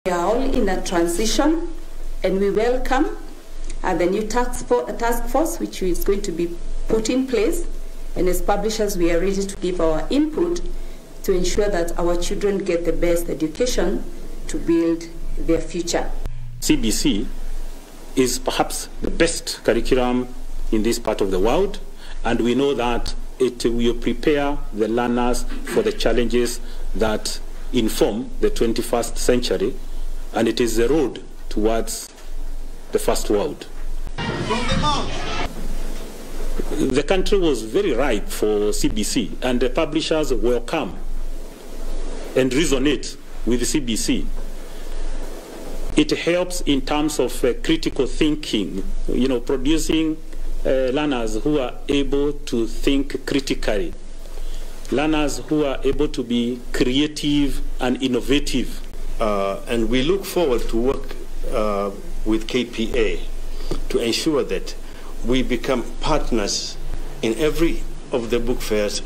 We are all in a transition, and we welcome the new task force which is going to be put in place, and as publishers we are ready to give our input to ensure that our children get the best education to build their future. CBC is perhaps the best curriculum in this part of the world, and we know that it will prepare the learners for the challenges that inform the 21st century, and it is the road towards the first world. The country was very ripe for CBC, and the publishers welcome and resonate with CBC. It helps in terms of critical thinking, producing learners who are able to think critically, learners who are able to be creative and innovative. And we look forward to work with KPA to ensure that we become partners in every of the book fairs